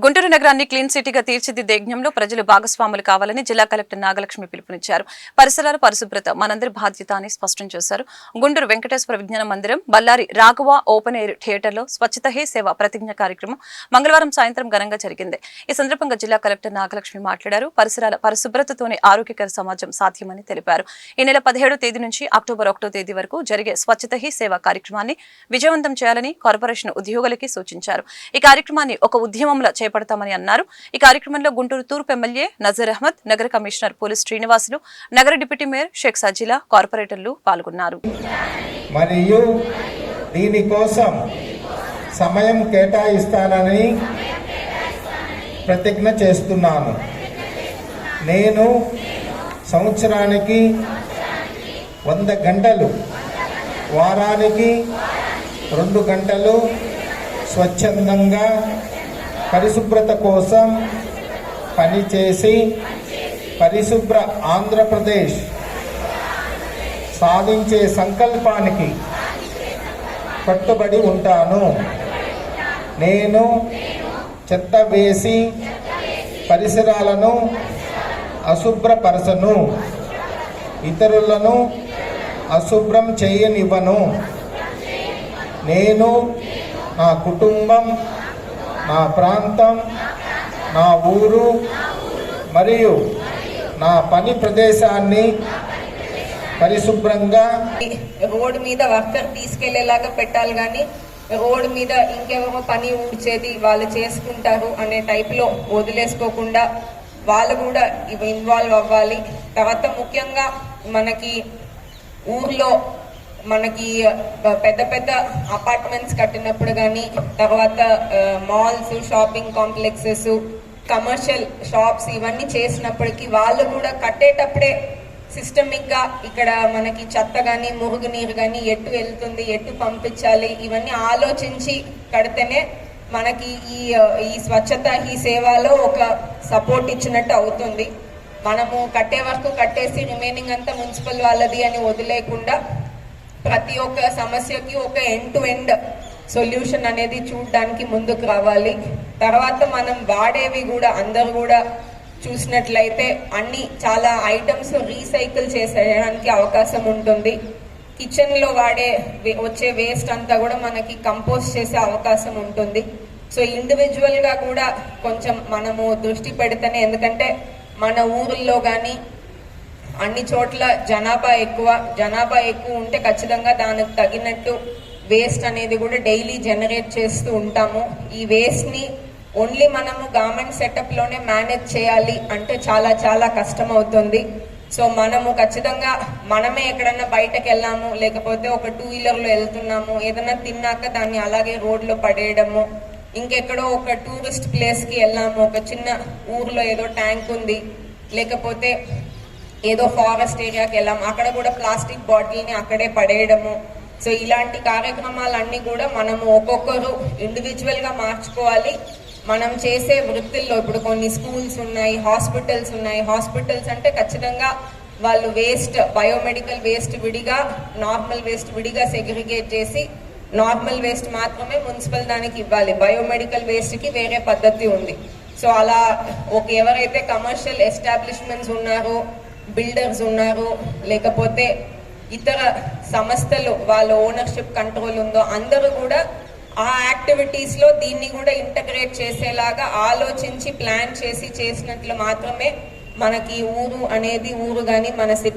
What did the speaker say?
గుంటూరు నగరాన్ని క్లీన్ సిటీగా తీర్చిదిద్దే యజ్ఞంలో ప్రజలు భాగస్వాములు కావాలని జిల్లా కలెక్టర్ నాగలక్ష్మి పిలుపునిచ్చారు. పరిసరాల పరిశుభ్రత మనందరి బాధ్యత అని స్పష్టం చేశారు. గుంటూరు వెంకటేశ్వర విజ్ఞాన మందిరం, బల్లారి రాఘవ ఓపెన్ ఎయిర్ థియేటర్లో స్వచ్ఛత హీ సేవ ప్రతిజ్ఞ కార్యక్రమం మంగళవారం సాయంత్రం ఘనంగా జరిగింది. ఈ సందర్భంగా జిల్లా కలెక్టర్ నాగలక్ష్మి మాట్లాడారు. పరిసరాల పరిశుభ్రతతోనే ఆరోగ్యకర సమాజం సాధ్యమని తెలిపారు. ఈ నెల 17వ తేదీ నుంచి అక్టోబర్ 1వ తేదీ వరకు జరిగే స్వచ్ఛత హీ సేవ కార్యక్రమాన్ని విజయవంతం చేయాలని కార్పొరేషన్ ఉద్యోగులకి సూచించారు. ఈ కార్యక్రమాన్ని ఒక ఉద్యమంలో చేపడతామని అన్నారు. ఈ కార్యక్రమంలో గుంటూరు తూర్పు ఎమ్మెల్యే నజర్ అహ్మద్, నగర కమిషనర్ పోలీస్ శ్రీనివాసులు, నగర డిప్యూటీ మేయర్ షేక్ సజిలా, కార్పొరేటర్లు పాల్గొన్నారు. మరియు దీనికోసం సమయం కేటాయిస్తానని ప్రతిజ్ఞ చేస్తున్నాను. నేను సంవత్సరానికి 100 గంటలు, వారానికి 2 గంటలు స్వచ్ఛందంగా పరిశుభ్రత కోసం పనిచేసి పరిశుభ్ర ఆంధ్రప్రదేశ్ సాధించే సంకల్పానికి కట్టుబడి ఉంటాను. నేను చెత్త వేసి పరిసరాలను అశుభ్రపరచను, ఇతరులను అశుభ్రం చేయనివ్వను. నేను, నా కుటుంబం, నా ప్రాంతం, నా ఊరు మరియు నా పని ప్రదేశాన్ని పరిశుభ్రంగా రోడ్డు మీద వర్కర్ తీసుకెళ్లేలాగా పెట్టాలి, కానీ రోడ్డు మీద ఇంకెవరో పని ఊడ్చేది వాళ్ళు చేసుకుంటారు అనే టైప్లో వదిలేసుకోకుండా వాళ్ళు కూడా ఇన్వాల్వ్ అవ్వాలి. తర్వాత ముఖ్యంగా మనకి ఊర్లో మనకి పెద్ద పెద్ద అపార్ట్మెంట్స్ కట్టినప్పుడు కానీ, తర్వాత malls, shopping complexes, commercial shops ఇవన్నీ చేసినప్పటికీ వాళ్ళు కూడా కట్టేటప్పుడే సిస్టమిక్ గా ఇక్కడ మనకి చెత్త కానీ, మురుగు నీరు కానీ ఎటు వెళ్తుంది, ఎటు పంపించాలి, ఇవన్నీ ఆలోచించి కడితేనే మనకి ఈ స్వచ్ఛత ఈ సేవలో ఒక సపోర్ట్ ఇచ్చినట్టు అవుతుంది. మనము కట్టే వరకు కట్టేసి రిమైనింగ్ అంతా మున్సిపల్ వాళ్ళది అని వదిలేకుండా ప్రతి ఒక్క సమస్యకి ఒక ఎండ్ టు ఎండ్ సొల్యూషన్ అనేది చూడడానికి ముందుకు రావాలి. తర్వాత మనం వాడేవి కూడా అందరు కూడా చూసినట్లయితే అన్ని చాలా ఐటమ్స్ రీసైకిల్ చేసేయడానికి అవకాశం ఉంటుంది. కిచెన్లో వచ్చే వేస్ట్ అంతా కూడా మనకి కంపోస్ట్ చేసే అవకాశం ఉంటుంది. సో ఇండివిజువల్గా కూడా కొంచెం మనము దృష్టి పెడితేనే, ఎందుకంటే మన ఊర్లో కానీ అన్ని చోట్ల జనాభా ఎక్కువ ఉంటే ఖచ్చితంగా దానికి తగినట్టు వేస్ట్ అనేది కూడా డైలీ జనరేట్ చేస్తూ ఉంటాము. ఈ వేస్ట్ని ఓన్లీ మనము గవర్నమెంట్ సెటప్లోనే మేనేజ్ చేయాలి అంటే చాలా చాలా కష్టం అవుతుంది. సో మనము ఖచ్చితంగా మనమే ఎక్కడన్నా బయటకు వెళ్ళాము, లేకపోతే ఒక 2 వీలర్లో వెళ్తున్నాము, ఏదైనా తిన్నాక దాన్ని అలాగే రోడ్లో పడేయడము, ఇంకెక్కడో ఒక టూరిస్ట్ ప్లేస్కి వెళ్ళాము, ఒక చిన్న ఊర్లో ఏదో ట్యాంక్ ఉంది, లేకపోతే ఏదో ఫారెస్ట్ ఏరియాకి వెళ్ళాము, అక్కడ కూడా ప్లాస్టిక్ బాటిల్ని అక్కడే పడేయడము. సో ఇలాంటి కార్యక్రమాలన్నీ కూడా మనము ఒక్కొక్కరు ఇండివిజువల్గా మార్చుకోవాలి. మనం చేసే వృత్తుల్లో ఇప్పుడు కొన్ని స్కూల్స్ ఉన్నాయి, హాస్పిటల్స్ ఉన్నాయి. హాస్పిటల్స్ అంటే ఖచ్చితంగా వాళ్ళు వేస్ట్, బయోమెడికల్ వేస్ట్ విడిగా, నార్మల్ వేస్ట్ విడిగా సెగ్రిగేట్ చేసి నార్మల్ వేస్ట్ మాత్రమే మున్సిపల్ దానికి ఇవ్వాలి. బయోమెడికల్ వేస్ట్కి వేరే పద్ధతి ఉంది. సో అలా ఎవరైతే కమర్షియల్ ఎస్టాబ్లిష్మెంట్స్ ఉన్నారో, బిల్డర్స్ ఉన్నారు, లేకపోతే ఇతర సంస్థలు వాళ్ళ ఓనర్షిప్ కంట్రోల్ ఉందో అందరూ కూడా ఆ యాక్టివిటీస్లో దీన్ని కూడా ఇంటగ్రేట్ చేసేలాగా ఆలోచించి ప్లాన్ చేసినట్లు మాత్రమే మనకి ఊరు అనేది ఊరు కానీ మన సిటీ